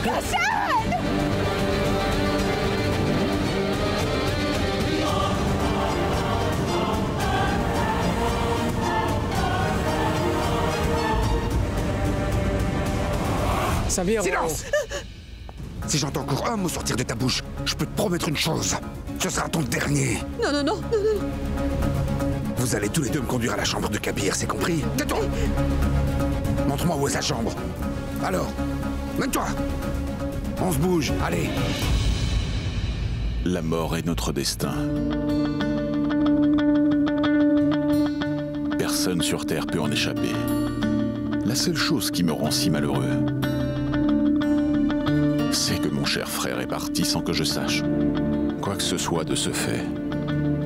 Hassan! Samir, silence! Si j'entends encore un mot sortir de ta bouche, je peux te promettre une chose. Ce sera ton dernier. Non, non, non, non, non. Vous allez tous les deux me conduire à la chambre de Kabir, c'est compris? Tais-toi! Montre-moi où est sa chambre. Alors, mène-toi! On se bouge, allez! La mort est notre destin. Personne sur Terre peut en échapper. La seule chose qui me rend si malheureux, c'est que mon cher frère est parti sans que je sache quoi que ce soit de ce fait.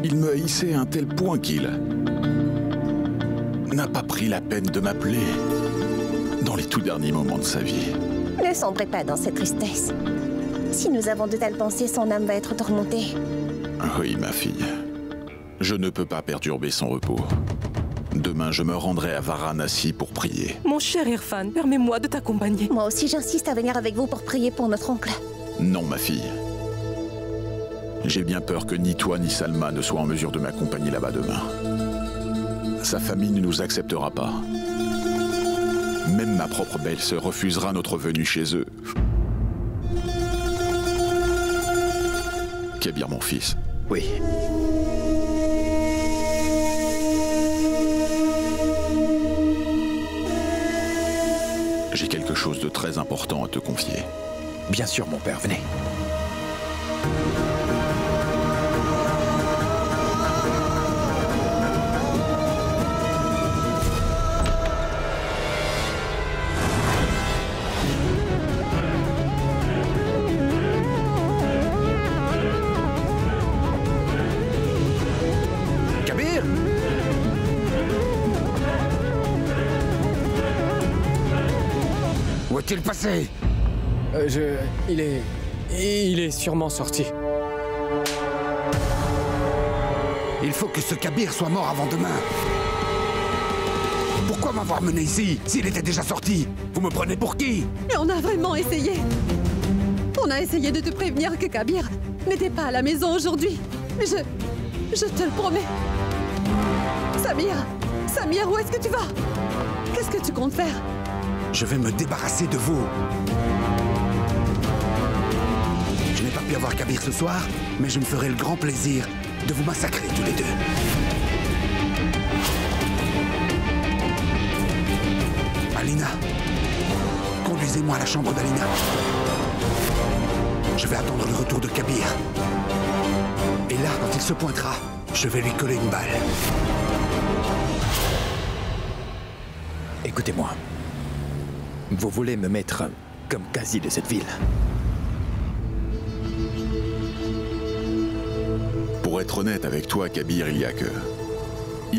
Il me haïssait à un tel point qu'il n'a pas pris la peine de m'appeler dans les tout derniers moments de sa vie. Ne sombrez pas dans cette tristesse. Si nous avons de telles pensées, son âme va être tourmentée. Oui, ma fille. Je ne peux pas perturber son repos. Demain, je me rendrai à Varanasi pour prier. Mon cher Irfan, permets-moi de t'accompagner. Moi aussi, j'insiste à venir avec vous pour prier pour notre oncle. Non, ma fille. J'ai bien peur que ni toi ni Salma ne soient en mesure de m'accompagner là-bas demain. Sa famille ne nous acceptera pas. Même ma propre belle-sœur refusera notre venue chez eux. Kabir, mon fils. Oui. J'ai quelque chose de très important à te confier. Bien sûr, mon père, venez. Kabir! Où est-il passé? Il est sûrement sorti. Il faut que ce Kabir soit mort avant demain. Pourquoi m'avoir mené ici s'il était déjà sorti? Vous me prenez pour qui? Mais on a vraiment essayé. On a essayé de te prévenir que Kabir n'était pas à la maison aujourd'hui. Mais je te le promets. Samir, où est-ce que tu vas? Qu'est-ce que tu comptes faire? Je vais me débarrasser de vous. Je n'ai pas pu avoir Kabir ce soir, mais je me ferai le grand plaisir de vous massacrer tous les deux. Alina, conduisez-moi à la chambre d'Alina. Je vais attendre le retour de Kabir. Et là, quand il se pointera, je vais lui coller une balle. Écoutez-moi. Vous voulez me mettre comme quasi de cette ville. Pour être honnête avec toi, Kabir, il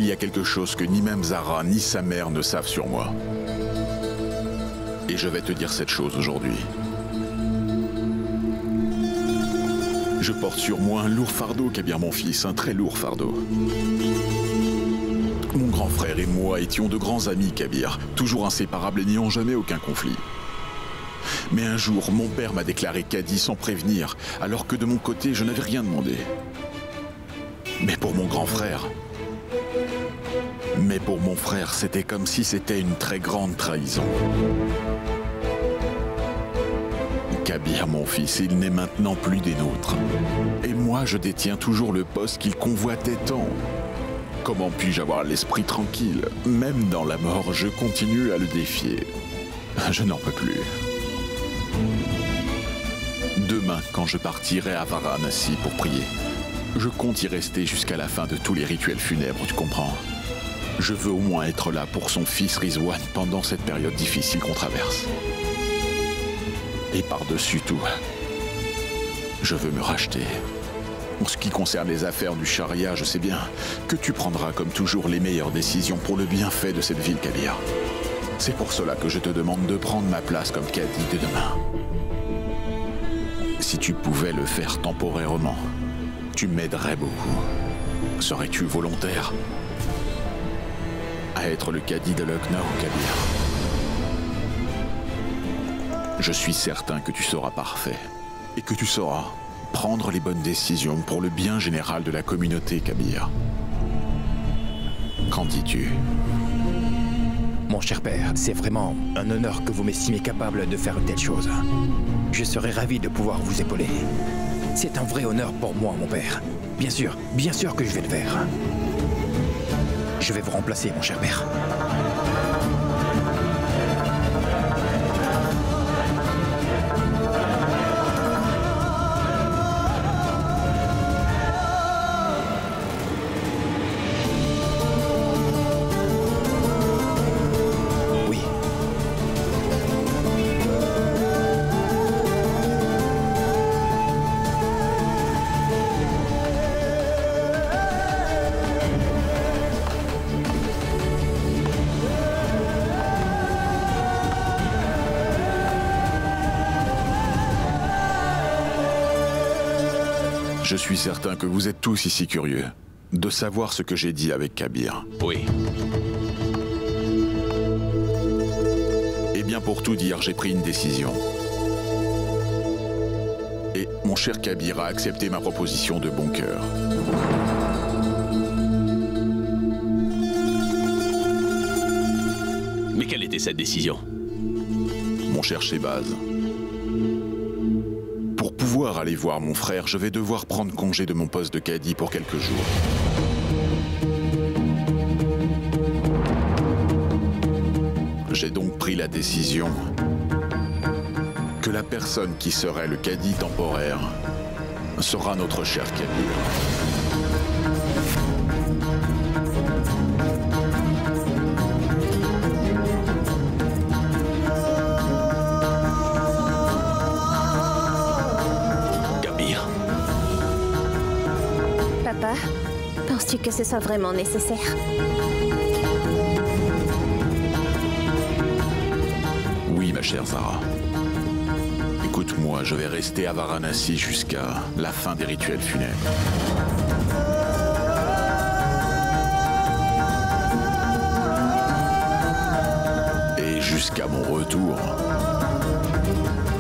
y a quelque chose que ni même Zara ni sa mère ne savent sur moi. Et je vais te dire cette chose aujourd'hui. Je porte sur moi un lourd fardeau, Kabir, mon fils, un très lourd fardeau. Mon grand frère et moi étions de grands amis, Kabir, toujours inséparables et n'ayant jamais aucun conflit. Mais un jour, mon père m'a déclaré cadi sans prévenir, alors que de mon côté, je n'avais rien demandé. Mais pour mon grand frère... Mais pour mon frère, c'était comme si c'était une très grande trahison. Kabir, mon fils, il n'est maintenant plus des nôtres. Et moi, je détiens toujours le poste qu'il convoitait tant. Comment puis-je avoir l'esprit tranquille? Même dans la mort, je continue à le défier. Je n'en peux plus. Demain, quand je partirai à Varanasi pour prier, je compte y rester jusqu'à la fin de tous les rituels funèbres, tu comprends? Je veux au moins être là pour son fils Rizwan pendant cette période difficile qu'on traverse. Et par-dessus tout, je veux me racheter. En ce qui concerne les affaires du charia, je sais bien que tu prendras comme toujours les meilleures décisions pour le bienfait de cette ville, Kabir. C'est pour cela que je te demande de prendre ma place comme cadi de demain. Si tu pouvais le faire temporairement, tu m'aiderais beaucoup. Serais-tu volontaire à être le cadi de Lucknow, Kabir? Je suis certain que tu seras parfait et que tu sauras prendre les bonnes décisions pour le bien général de la communauté, Kabir. Qu'en dis-tu? Mon cher père, c'est vraiment un honneur que vous m'estimez capable de faire une telle chose. Je serais ravi de pouvoir vous épauler. C'est un vrai honneur pour moi, mon père. Bien sûr que je vais le faire. Je vais vous remplacer, mon cher père. Je suis certain que vous êtes tous ici curieux de savoir ce que j'ai dit avec Kabir. Oui. Eh bien, pour tout dire, j'ai pris une décision. Et mon cher Kabir a accepté ma proposition de bon cœur. Mais quelle était cette décision? Mon cher Shehbaz, pour pouvoir aller voir mon frère, je vais devoir prendre congé de mon poste de cadi pour quelques jours. J'ai donc pris la décision que la personne qui serait le cadi temporaire sera notre cher Kabir. Papa, penses-tu que ce soit vraiment nécessaire? Oui, ma chère Zara. Écoute-moi, je vais rester à Varanasi jusqu'à la fin des rituels funèbres. Et jusqu'à mon retour,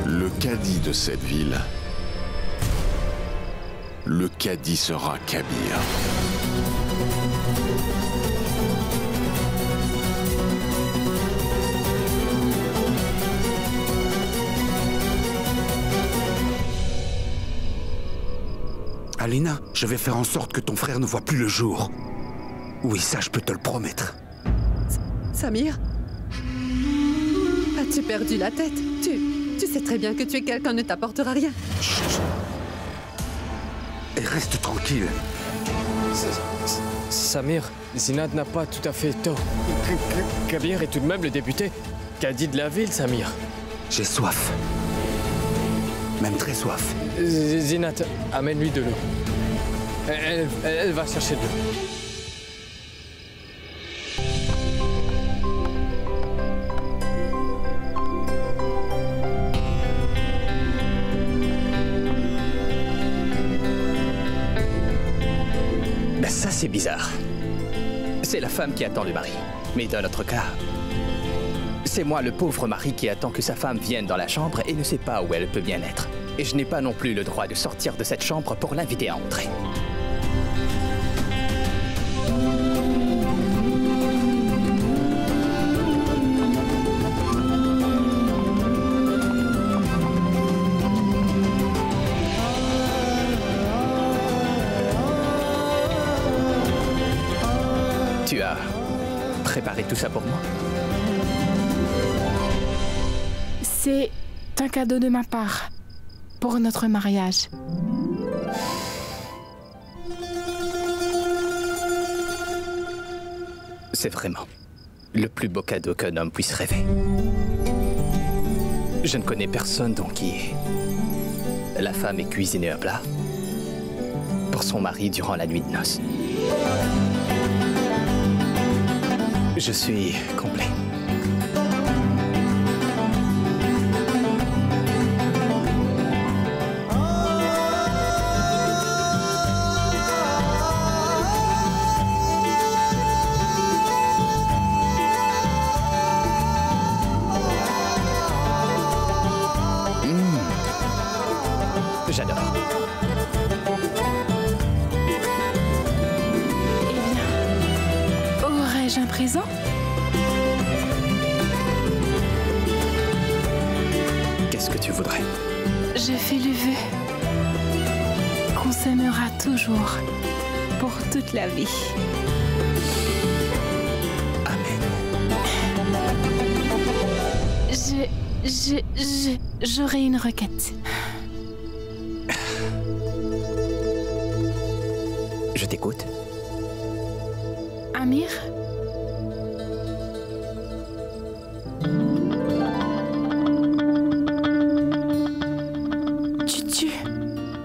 le cadi de cette ville, le cadi sera Kabir. Alina, je vais faire en sorte que ton frère ne voit plus le jour. Oui, ça, je peux te le promettre. Samir? As-tu perdu la tête? Tu sais très bien que tuer quelqu'un ne t'apportera rien. Chut. Et reste tranquille. Samir, Zinad n'a pas tout à fait tort. Kabir est tout de même le député. Cadi de la ville, Samir. J'ai soif. Même très soif. Zinad, amène-lui de l'eau. Elle va chercher de l'eau. Ça, c'est bizarre. C'est la femme qui attend le mari. Mais dans notre cas, c'est moi, le pauvre mari, qui attend que sa femme vienne dans la chambre et ne sait pas où elle peut bien être. Et je n'ai pas non plus le droit de sortir de cette chambre pour l'inviter à entrer. Tu as préparé tout ça pour moi? C'est un cadeau de ma part pour notre mariage. C'est vraiment le plus beau cadeau qu'un homme puisse rêver. Je ne connais personne dont qui la femme ait cuisiné un plat pour son mari durant la nuit de noces. Je suis complet. Ai-je un présent? Qu'est-ce que tu voudrais? Je fais le vœu qu'on s'aimera toujours, pour toute la vie. Amen. J'aurai une requête. Je t'écoute. Amir?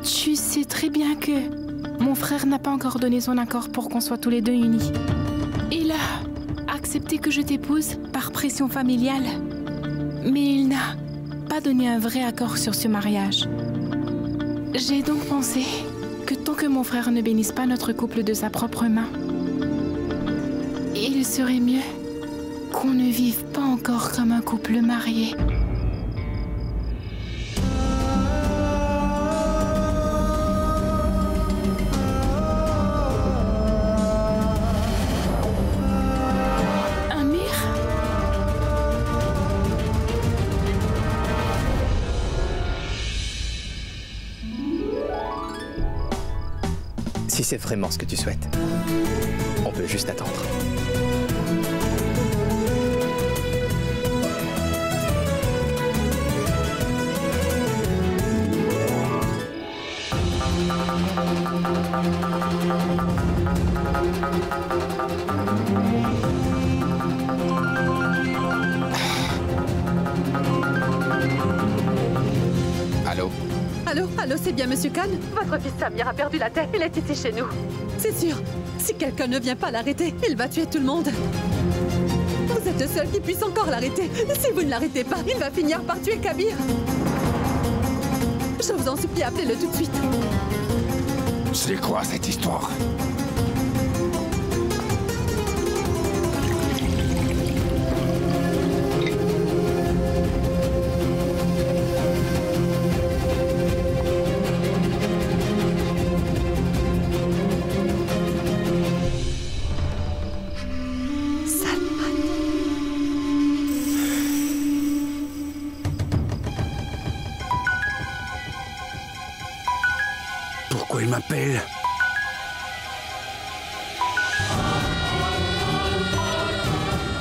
Tu sais très bien que mon frère n'a pas encore donné son accord pour qu'on soit tous les deux unis. Il a accepté que je t'épouse par pression familiale, mais il n'a pas donné un vrai accord sur ce mariage. J'ai donc pensé que tant que mon frère ne bénisse pas notre couple de sa propre main, il serait mieux qu'on ne vive pas encore comme un couple marié. Si c'est vraiment ce que tu souhaites, on peut juste attendre. Allô? Allô, c'est bien Monsieur Khan? Votre fils Samir a perdu la tête, il est ici chez nous. C'est sûr, si quelqu'un ne vient pas l'arrêter, il va tuer tout le monde. Vous êtes le seul qui puisse encore l'arrêter. Si vous ne l'arrêtez pas, il va finir par tuer Kabir. Je vous en supplie, appelez-le tout de suite. C'est quoi cette histoire? Pourquoi il m'appelle?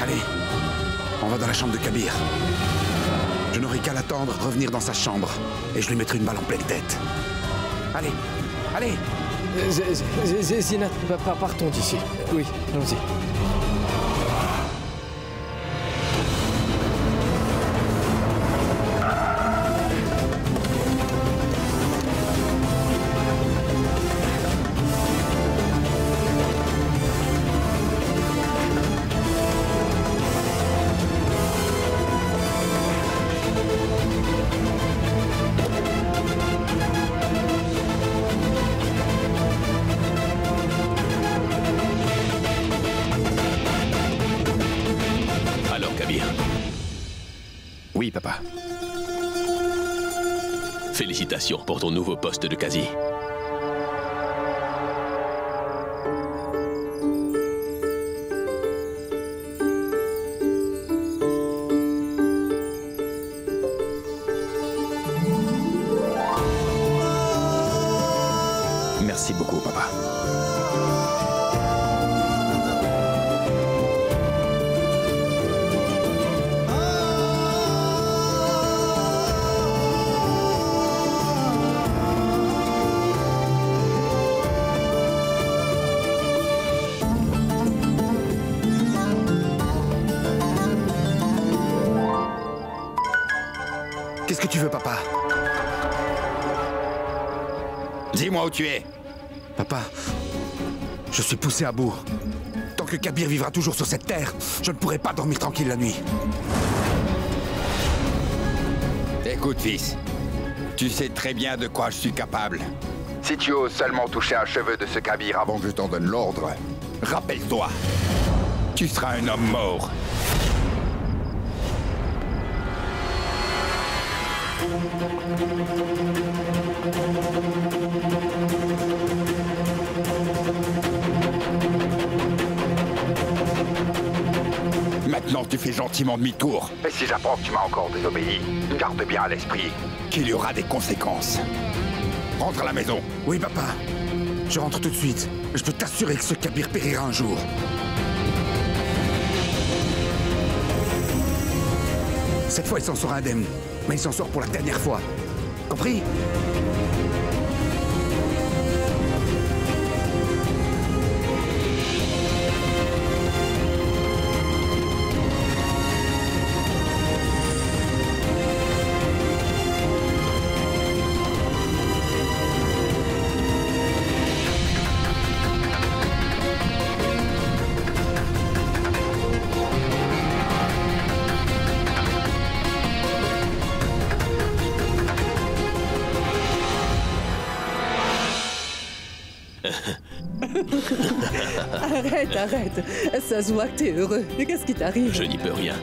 Allez, on va dans la chambre de Kabir. Je n'aurai qu'à l'attendre revenir dans sa chambre et je lui mettrai une balle en pleine tête. Allez, allez! Zinat, partons d'ici. Oui, allons-y. Oui, papa. Félicitations pour ton nouveau poste de casier. Merci beaucoup, papa. Qu'est-ce que tu veux, papa? Dis-moi où tu es. Papa, je suis poussé à bout. Tant que Kabir vivra toujours sur cette terre, je ne pourrai pas dormir tranquille la nuit. Écoute, fils, tu sais très bien de quoi je suis capable. Si tu oses seulement toucher un cheveu de ce Kabir avant que je t'en donne l'ordre, rappelle-toi, tu seras un homme mort. Maintenant, tu fais gentiment demi-tour. Et si j'apprends que tu m'as encore désobéi, garde bien à l'esprit qu'il y aura des conséquences. Rentre à la maison. Oui, papa. Je rentre tout de suite. Je peux t'assurer que ce Kabir périra un jour. Cette fois, il s'en sort indemne. Mais il s'en sort pour la dernière fois. Compris? Arrête. Ça se voit que t'es heureux. Mais qu'est-ce qui t'arrive? Je n'y peux rien.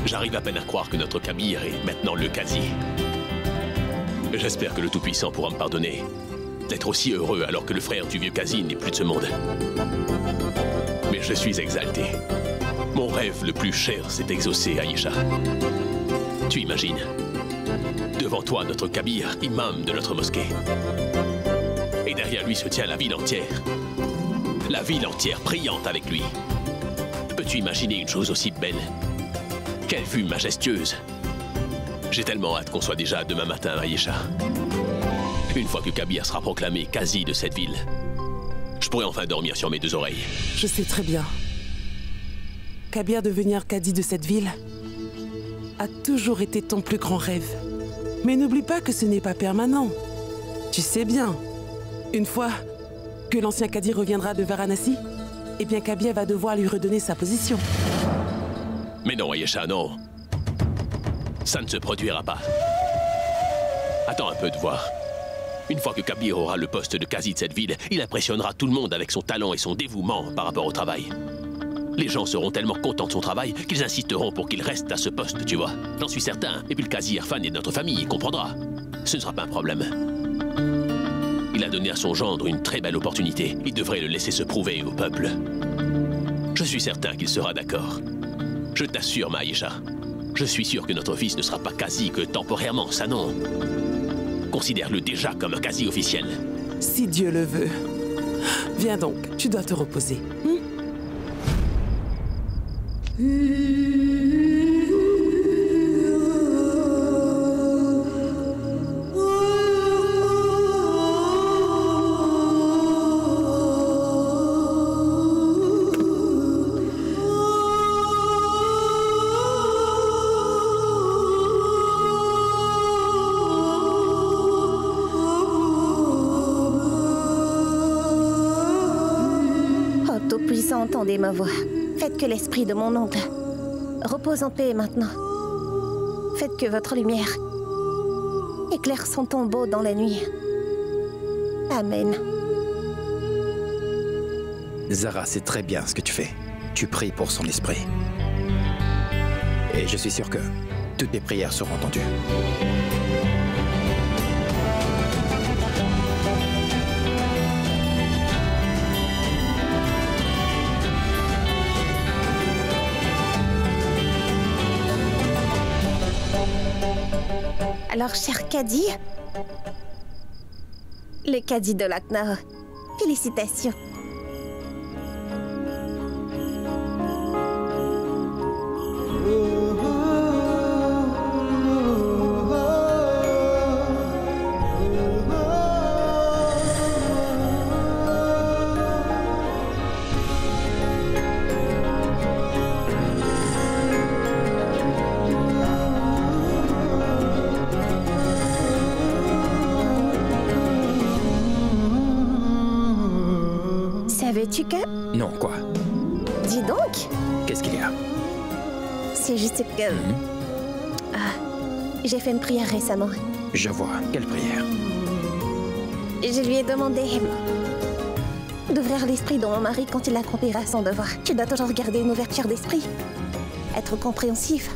J'arrive à peine à croire que notre Kabir est maintenant le Qazi. J'espère que le Tout-Puissant pourra me pardonner d'être aussi heureux alors que le frère du vieux Qazi n'est plus de ce monde. Mais je suis exalté. Mon rêve le plus cher s'est exaucé, Aïcha. Tu imagines? Devant toi, notre Kabir, imam de notre mosquée. Et derrière lui se tient la ville entière. La ville entière priante avec lui. Peux-tu imaginer une chose aussi belle? Quelle vue majestueuse! J'ai tellement hâte qu'on soit déjà demain matin à Aïcha. Une fois que Kabir sera proclamé Qazi de cette ville, je pourrai enfin dormir sur mes deux oreilles. Je sais très bien. Kabir devenir Qazi de cette ville a toujours été ton plus grand rêve. Mais n'oublie pas que ce n'est pas permanent. Tu sais bien, une fois que l'ancien Qazi reviendra de Varanasi, eh bien Kabir va devoir lui redonner sa position. Mais non, Aïcha, non. Ça ne se produira pas. Attends un peu de voir. Une fois que Kabir aura le poste de Qazi de cette ville, il impressionnera tout le monde avec son talent et son dévouement par rapport au travail. Les gens seront tellement contents de son travail qu'ils insisteront pour qu'il reste à ce poste, tu vois. J'en suis certain. Et puis le Qazi Irfan est de notre famille, il comprendra. Ce ne sera pas un problème. Il a donné à son gendre une très belle opportunité. Il devrait le laisser se prouver au peuple. Je suis certain qu'il sera d'accord. Je t'assure, Maïcha. Je suis sûr que notre fils ne sera pas Qazi que temporairement, ça non. Considère-le déjà comme un Qazi officiel. Si Dieu le veut. Viens donc, tu dois te reposer. Entendez ma voix. Faites que l'esprit de mon oncle repose en paix maintenant. Faites que votre lumière éclaire son tombeau dans la nuit. Amen. Zara sait très bien ce que tu fais. Tu pries pour son esprit. Et je suis sûr que toutes tes prières seront entendues. Alors, cher Qadi, le Qadi de Lucknow, félicitations. Savais-tu que... Non, quoi? Dis donc. Qu'est-ce qu'il y a? C'est juste que... j'ai fait une prière récemment. Je vois. Quelle prière? Je lui ai demandé d'ouvrir l'esprit de mon mari quand il accomplira son devoir. Tu dois toujours garder une ouverture d'esprit. Être compréhensif.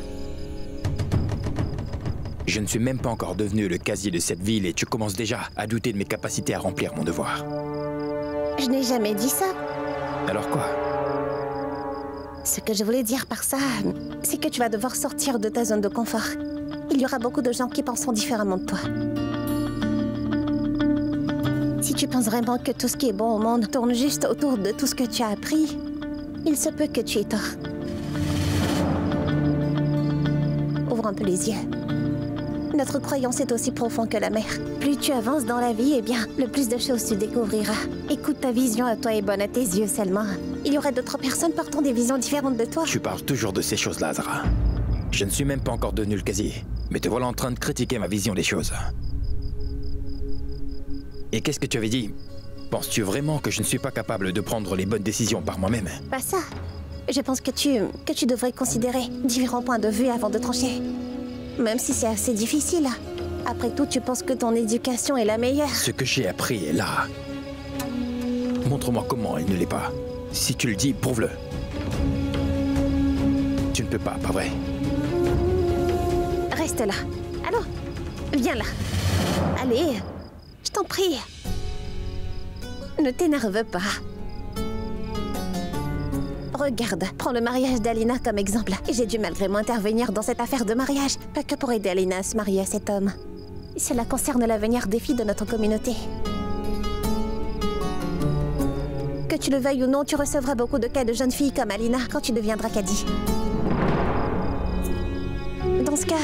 Je ne suis même pas encore devenu le Qazi de cette ville et tu commences déjà à douter de mes capacités à remplir mon devoir. Je n'ai jamais dit ça. Alors quoi? Ce que je voulais dire par ça, c'est que tu vas devoir sortir de ta zone de confort. Il y aura beaucoup de gens qui penseront différemment de toi. Si tu penses vraiment que tout ce qui est bon au monde tourne juste autour de tout ce que tu as appris, il se peut que tu aies tort. Ouvre un peu les yeux. Notre croyance est aussi profonde que la mer. Plus tu avances dans la vie, eh bien, le plus de choses tu découvriras. Écoute, ta vision à toi est bonne à tes yeux seulement. Il y aurait d'autres personnes portant des visions différentes de toi. Tu parles toujours de ces choses-là, Zara. Je ne suis même pas encore devenu le quasi, mais te voilà en train de critiquer ma vision des choses. Et qu'est-ce que tu avais dit? Penses-tu vraiment que je ne suis pas capable de prendre les bonnes décisions par moi-même? Pas ça. Je pense que tu devrais considérer différents points de vue avant de trancher. Même si c'est assez difficile. Après tout, tu penses que ton éducation est la meilleure. Ce que j'ai appris est là. Montre-moi comment elle ne l'est pas. Si tu le dis, prouve-le. Tu ne peux pas vrai? Reste là. Allô? Viens là. Allez, je t'en prie. Ne t'énerve pas. Regarde, prends le mariage d'Alina comme exemple. Et j'ai dû malgré moi intervenir dans cette affaire de mariage. Pas que pour aider Alina à se marier à cet homme. Cela concerne l'avenir des filles de notre communauté. Que tu le veuilles ou non, tu recevras beaucoup de cas de jeunes filles comme Alina quand tu deviendras Cadi. Dans ce cas,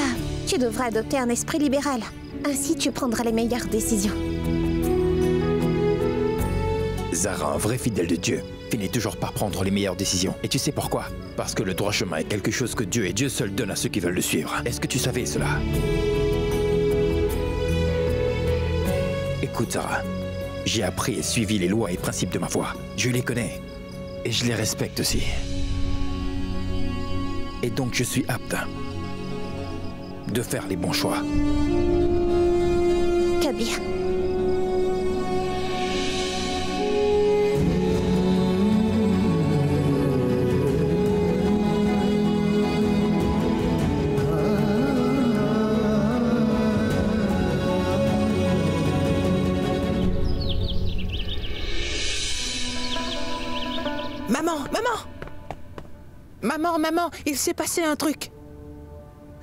tu devras adopter un esprit libéral. Ainsi, tu prendras les meilleures décisions. Zara, un vrai fidèle de Dieu, finit toujours par prendre les meilleures décisions. Et tu sais pourquoi? Parce que le droit chemin est quelque chose que Dieu et Dieu seul donne à ceux qui veulent le suivre. Est-ce que tu savais cela? Écoute, Zara, j'ai appris et suivi les lois et principes de ma foi. Je les connais. Et je les respecte aussi. Et donc je suis apte de faire les bons choix. Kabir. Maman, il s'est passé un truc.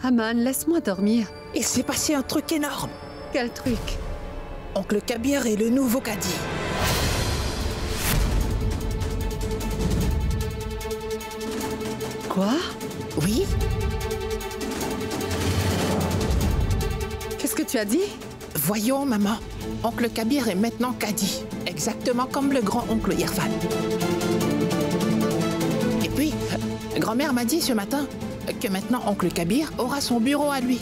Aman, laisse-moi dormir. Il s'est passé un truc énorme. Quel truc? Oncle Kabir est le nouveau Cadi. Quoi? Oui? Qu'est-ce que tu as dit? Voyons, maman. Oncle Kabir est maintenant Cadi. Exactement comme le grand-oncle Irfan. Et puis, grand-mère m'a dit ce matin que maintenant oncle Kabir aura son bureau à lui,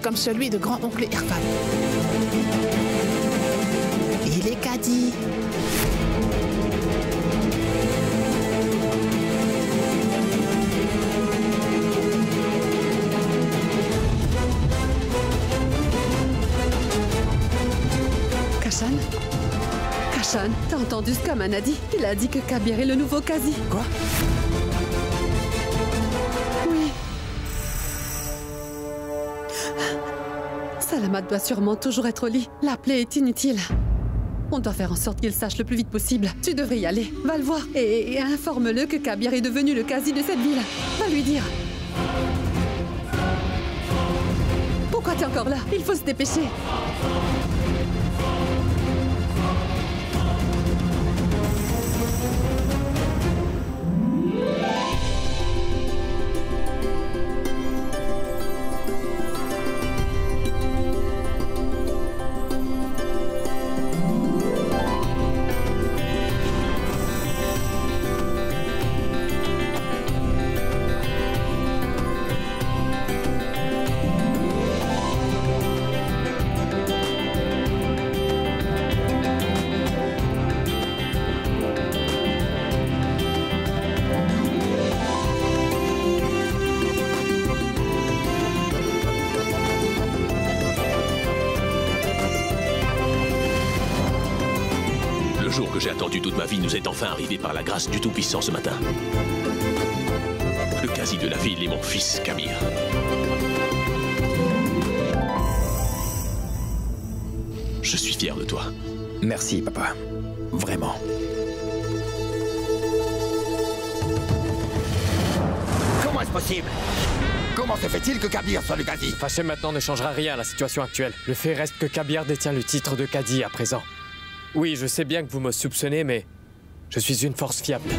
comme celui de grand-oncle Irfan. Il est Cadi. Kashan, t'as entendu ce qu'Aman a dit? Il a dit que Kabir est le nouveau Qazi. Quoi? Oui. Salamat doit sûrement toujours être au lit. L'appeler est inutile. On doit faire en sorte qu'il sache le plus vite possible. Tu devrais y aller. Va le voir et informe-le que Kabir est devenu le Qazi de cette ville. Va lui dire. Pourquoi t'es encore là? Il faut se dépêcher. Le jour que j'ai attendu toute ma vie nous est enfin arrivé par la grâce du Tout-Puissant ce matin. Le Qazi de la ville est mon fils, Kabir. Je suis fier de toi. Merci, papa. Vraiment. possible. Comment se fait-il que Kabir soit le Qadi? Fâcher maintenant ne changera rien à la situation actuelle. Le fait reste que Kabir détient le titre de Qadi à présent. Oui, je sais bien que vous me soupçonnez, mais je suis une force fiable.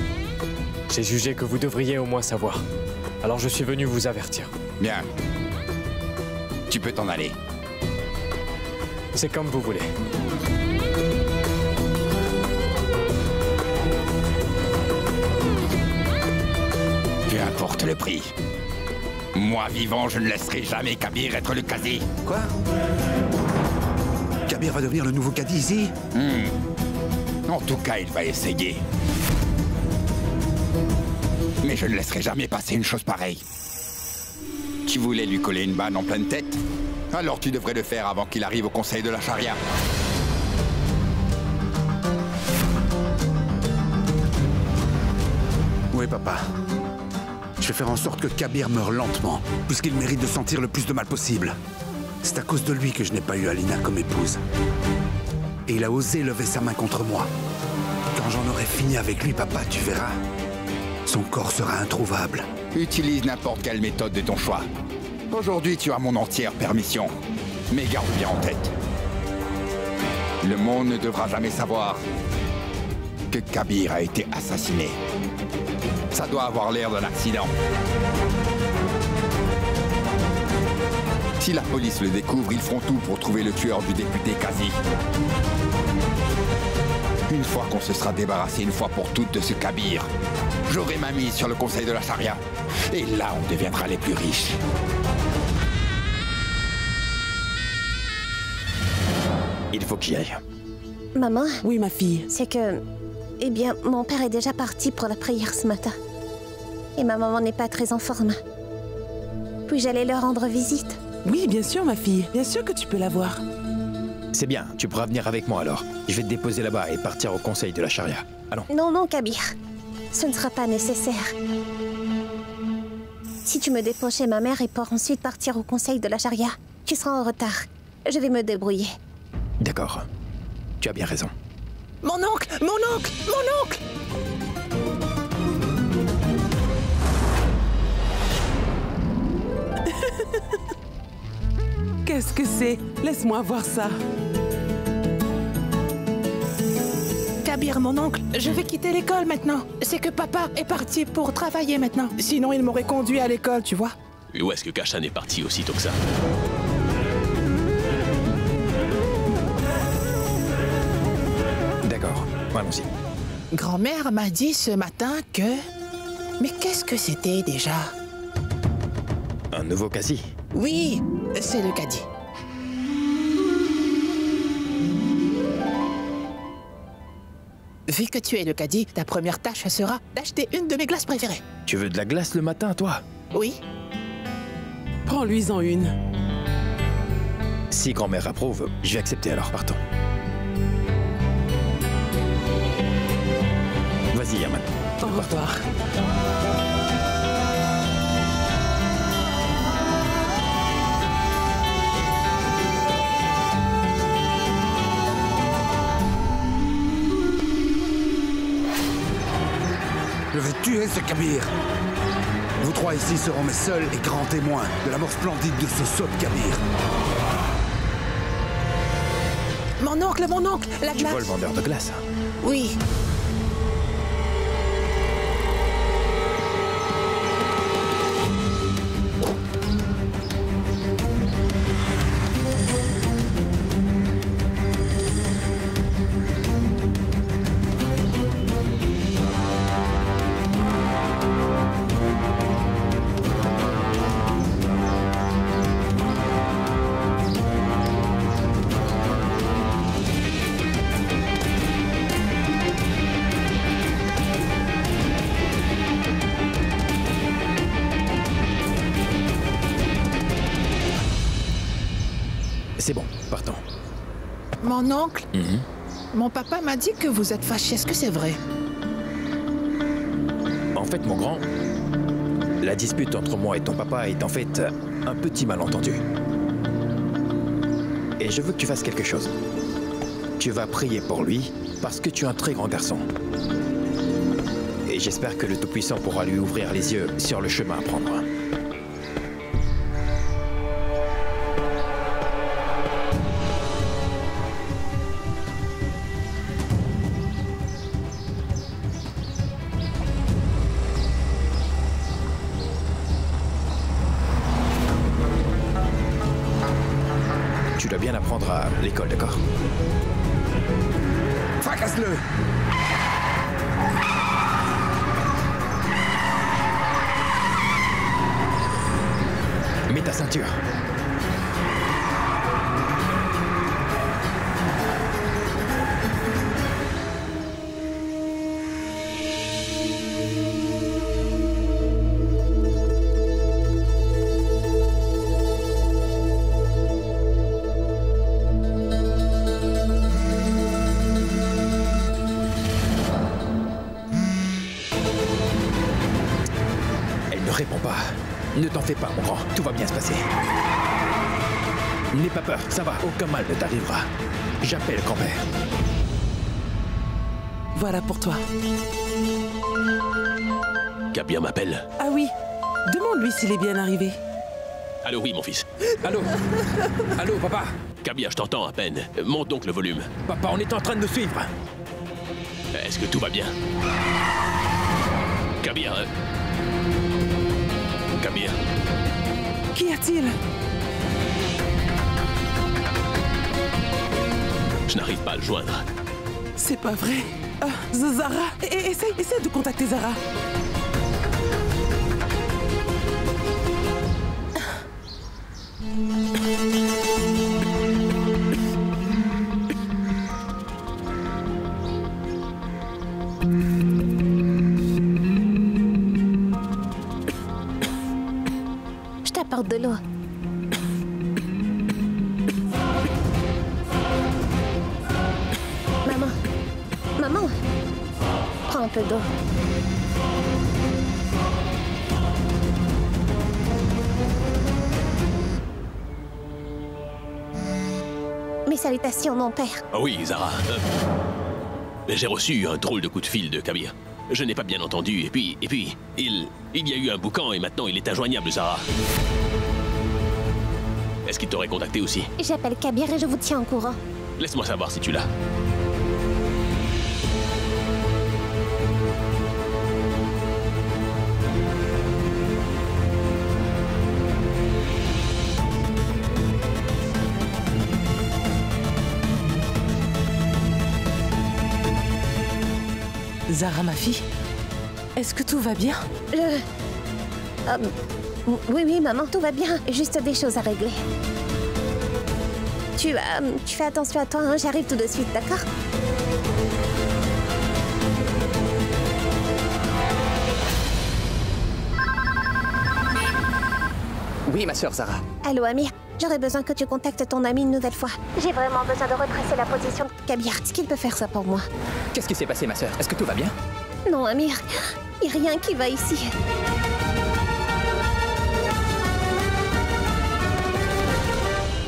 J'ai jugé que vous devriez au moins savoir. Alors je suis venu vous avertir. Bien. Tu peux t'en aller. C'est comme vous voulez. Peu importe le prix. Moi, vivant, je ne laisserai jamais Kabir être le Qadi. Quoi? Kabir va devenir le nouveau Qadi ici? En tout cas, il va essayer. Mais je ne laisserai jamais passer une chose pareille. Tu voulais lui coller une banne en pleine tête? Alors tu devrais le faire avant qu'il arrive au conseil de la charia. Oui, papa. Je vais faire en sorte que Kabir meure lentement, puisqu'il mérite de sentir le plus de mal possible. C'est à cause de lui que je n'ai pas eu Alina comme épouse. Et il a osé lever sa main contre moi. Quand j'en aurai fini avec lui, papa, tu verras. Son corps sera introuvable. Utilise n'importe quelle méthode de ton choix. Aujourd'hui, tu as mon entière permission. Mais garde bien en tête. Le monde ne devra jamais savoir que Kabir a été assassiné. Ça doit avoir l'air d'un accident. Si la police le découvre, ils feront tout pour trouver le tueur du député Qadi. Une fois qu'on se sera débarrassé une fois pour toutes de ce Kabir, j'aurai ma mise sur le conseil de la charia. Et là, on deviendra les plus riches. Il faut que j'y aille. Maman? Oui, ma fille. C'est que... Eh bien, mon père est déjà parti pour la prière ce matin. Et ma maman n'est pas très en forme. Puis j'allais leur rendre visite. Oui, bien sûr, ma fille. Bien sûr que tu peux la voir. C'est bien, tu pourras venir avec moi alors. Je vais te déposer là-bas et partir au conseil de la charia. Allons. Non, non, Kabir. Ce ne sera pas nécessaire. Si tu me déposes chez ma mère et pour ensuite partir au conseil de la charia, tu seras en retard. Je vais me débrouiller. D'accord. Tu as bien raison. Mon oncle! Mon oncle! Mon oncle! Qu'est-ce que c'est? Laisse-moi voir ça. Kabir, mon oncle, je vais quitter l'école maintenant. C'est que papa est parti pour travailler maintenant. Sinon, il m'aurait conduit à l'école, tu vois. Et où est-ce que Kashan est parti aussitôt que ça? D'accord, allons-y. Grand-mère m'a dit ce matin que... Mais qu'est-ce que c'était déjà? Un nouveau Qadi? Oui, c'est le Qadi. Vu que tu es le Qadi, ta première tâche sera d'acheter une de mes glaces préférées. Tu veux de la glace le matin, toi? Oui. Prends-lui-en une. Si grand-mère approuve, je vais accepter alors, partons. Vas-y, Yaman. Au revoir. Je vais tuer ce Kabir. Vous trois ici seront mes seuls et grands témoins de la mort splendide de ce sot Kabir. Mon oncle, la glace. Tu vois le vendeur de glace? Oui. C'est bon, partons. Mon oncle, mon papa m'a dit que vous êtes fâché. Est-ce que c'est vrai? En fait, mon grand, la dispute entre moi et ton papa est en fait un petit malentendu. Et je veux que tu fasses quelque chose. Tu vas prier pour lui parce que tu es un très grand garçon. Et Et j'espère que le Tout-Puissant pourra lui ouvrir les yeux sur le chemin à prendre. Tu dois bien apprendre à l'école, d'accord? Fracasse-le! Mets ta ceinture. Elle ne répond pas. Ne t'en fais pas, mon grand. Tout va bien se passer. N'aie pas peur, ça va. Aucun mal ne t'arrivera. J'appelle grand-père. Voilà pour toi. Kabir m'appelle. Ah oui. Demande-lui s'il est bien arrivé. Allô, oui, mon fils. Allô? Allô, papa? Kabir, je t'entends à peine. Monte donc le volume. Papa, on est en train de nous suivre. Est-ce que tout va bien? Kabir. Kabir. Qu'y a-t-il? Je n'arrive pas à le joindre. C'est pas vrai. Zara, essaie de contacter Zara. Je t'apporte de l'eau. Maman, prends un peu d'eau. Mes salutations, mon père. Ah oui, Zara. J'ai reçu un drôle de coup de fil de Kabir. Je n'ai pas bien entendu, et puis, il y a eu un boucan et maintenant il est injoignable, Zara. Est-ce qu'il t'aurait contacté aussi? J'appelle Kabir et je vous tiens au courant. Laisse-moi savoir si tu l'as. Zara, ma fille, est-ce que tout va bien? Oui, maman, tout va bien. Juste des choses à régler. Tu fais attention à toi, hein? J'arrive tout de suite, d'accord? Oui, ma sœur Zara. Allô, Amir. J'aurais besoin que tu contactes ton ami une nouvelle fois. J'ai vraiment besoin de retracer la position de Kabir. Est-ce qu'il peut faire ça pour moi? Qu'est-ce qui s'est passé, ma sœur? Est-ce que tout va bien? Non, Amir. Il n'y a rien qui va ici.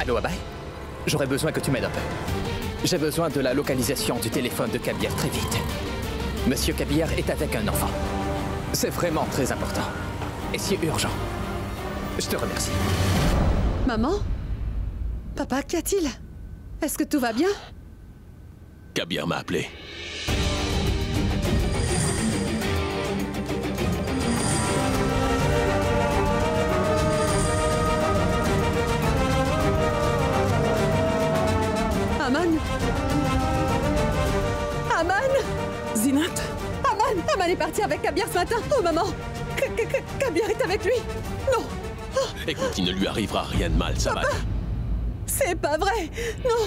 Allô, Abay? J'aurais besoin que tu m'aides un peu. J'ai besoin de la localisation du téléphone de Kabir très vite. Monsieur Kabir est avec un enfant. C'est vraiment très important. Et c'est urgent. Je te remercie. Maman? Papa, qu'y a-t-il? Est-ce que tout va bien? Kabir m'a appelé. Aman? Aman? Zinat? Aman est parti avec Kabir ce matin. Oh, maman! Kabir est avec lui. Non! Oh. Écoute, il ne lui arrivera rien de mal, ça va. C'est pas vrai! Non!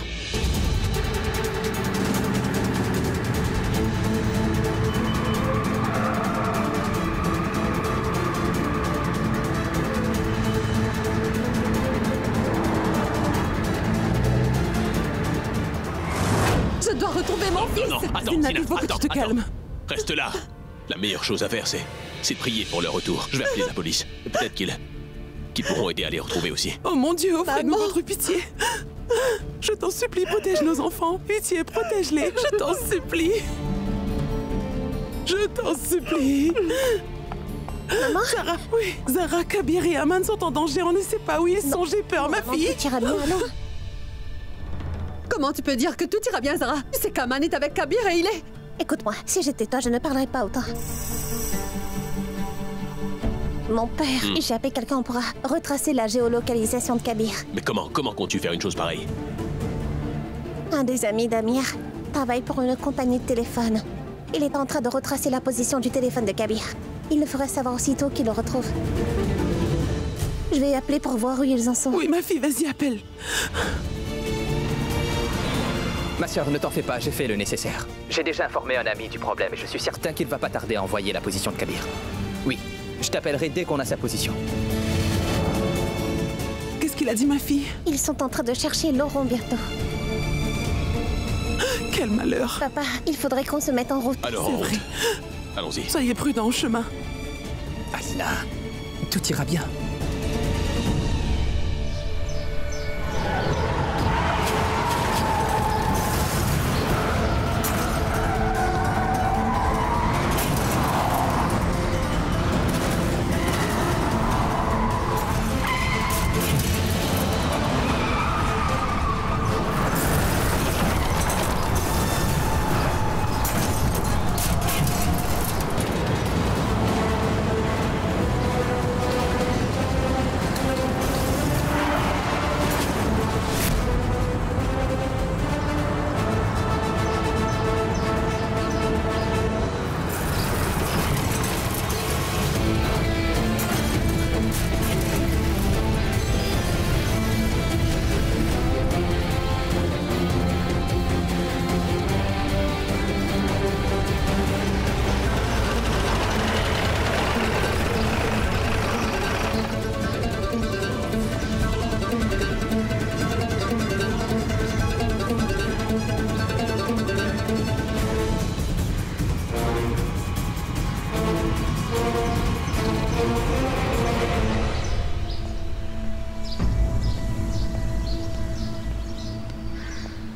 Je dois retrouver mon fils! Non, attends, Zinat, il faut que tu te calmes. Reste là. La meilleure chose à faire, c'est de prier pour leur retour. Je vais appeler la police. Peut-être qu'ils pourront aider à les retrouver aussi. Oh mon Dieu, offrez-nous votre pitié. Je t'en supplie, protège nos enfants. Pitié, protège-les. Je t'en supplie. Je t'en supplie. Maman? Zara, oui. Zara, Kabir et Aman sont en danger. On ne sait pas où ils sont. J'ai peur, ma fille. Tu iras bien, non? Comment tu peux dire que tout ira bien, Zara? Tu sais qu'Aman est avec Kabir et il est... Écoute-moi, si j'étais toi, je ne parlerais pas autant. Mon père, j'ai appelé quelqu'un pour retracer la géolocalisation de Kabir. Mais comment comptes-tu faire une chose pareille? Un des amis d'Amir travaille pour une compagnie de téléphone. Il est en train de retracer la position du téléphone de Kabir. Il le ferait savoir aussitôt qu'il le retrouve. Je vais appeler pour voir où ils en sont. Oui, ma fille, vas-y, appelle. Ma sœur, ne t'en fais pas, j'ai fait le nécessaire. J'ai déjà informé un ami du problème et je suis certain qu'il va pas tarder à envoyer la position de Kabir. Oui, je t'appellerai dès qu'on a sa position. Qu'est-ce qu'il a dit, ma fille? Ils sont en train de chercher Laurent bientôt. Quel malheur. Papa, il faudrait qu'on se mette en route. Alors, C'est vrai. Allons-y. Soyez prudents au chemin. Alina, tout ira bien.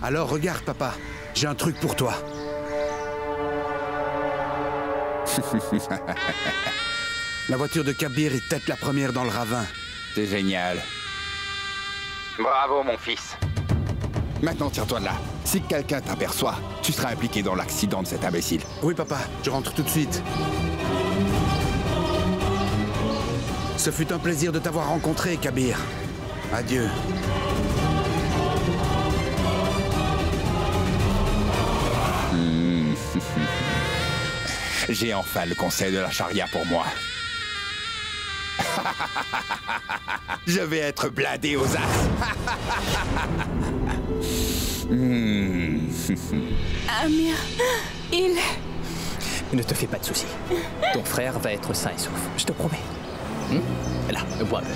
Alors regarde, papa, j'ai un truc pour toi. La voiture de Kabir est tête la première dans le ravin. C'est génial. Bravo, mon fils. Maintenant, tire-toi de là. Si quelqu'un t'aperçoit, tu seras impliqué dans l'accident de cet imbécile. Oui, papa, je rentre tout de suite. Ce fut un plaisir de t'avoir rencontré, Kabir. Adieu. J'ai enfin le conseil de la charia pour moi. Je vais être blindé aux as. Amir, il... Ne te fais pas de soucis. Ton frère va être sain et sauf, je te promets. Là, bois un peu.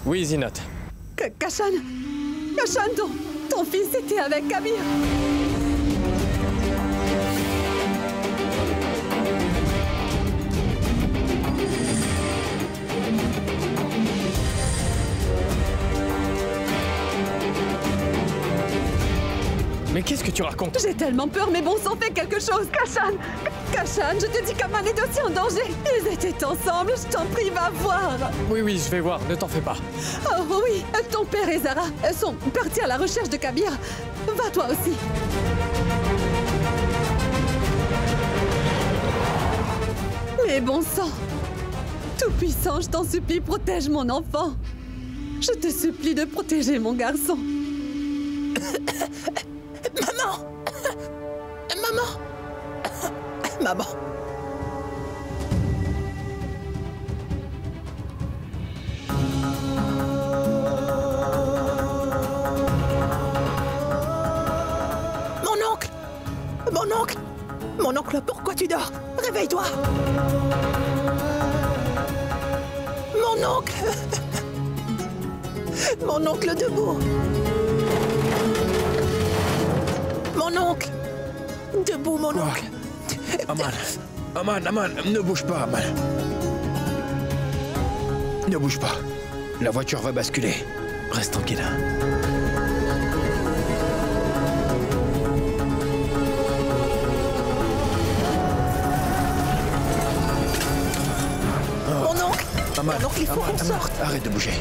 Oui, Zinat. Kashan, ton fils était avec Kabir. Mais qu'est-ce que tu racontes? J'ai tellement peur, mais bon sang, fais quelque chose, Kashan! Kashan, je te dis qu'Aman est aussi en danger! Ils étaient ensemble, je t'en prie, va voir! Oui, je vais voir, ne t'en fais pas. Oh oui, ton père et Zara sont partis à la recherche de Kabir. Va toi aussi! Mais bon sang! Tout-puissant, je t'en supplie, protège mon enfant! Je te supplie de protéger mon garçon! Maman! Maman! Maman! Mon oncle! Mon oncle! Mon oncle, pourquoi tu dors? Réveille-toi! Mon oncle! Mon oncle debout! Mon oncle! Debout, mon oncle! Aman, ne bouge pas, Aman. Ne bouge pas. La voiture va basculer. Reste tranquille. Mon oncle! Aman, Mon oncle, il faut qu'on sorte! Arrête de bouger.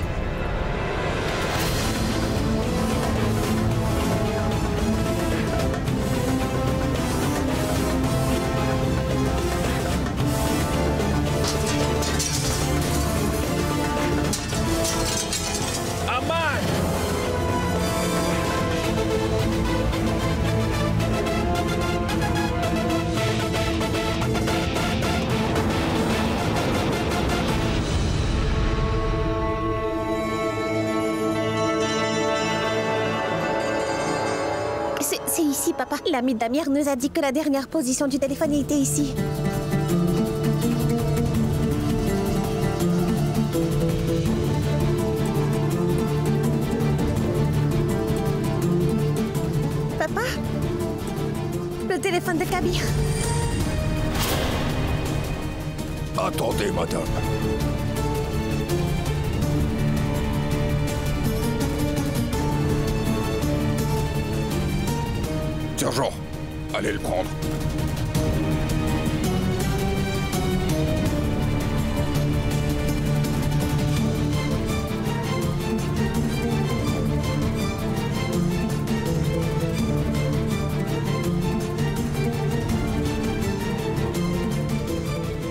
C'est ici, papa. L'ami Damir nous a dit que la dernière position du téléphone était ici. Papa? Le téléphone de Kabir. Attendez, madame. Sergent, allez le prendre.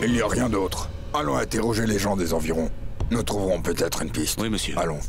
Il n'y a rien d'autre. Allons interroger les gens des environs. Nous trouverons peut-être une piste. Oui, monsieur. Allons.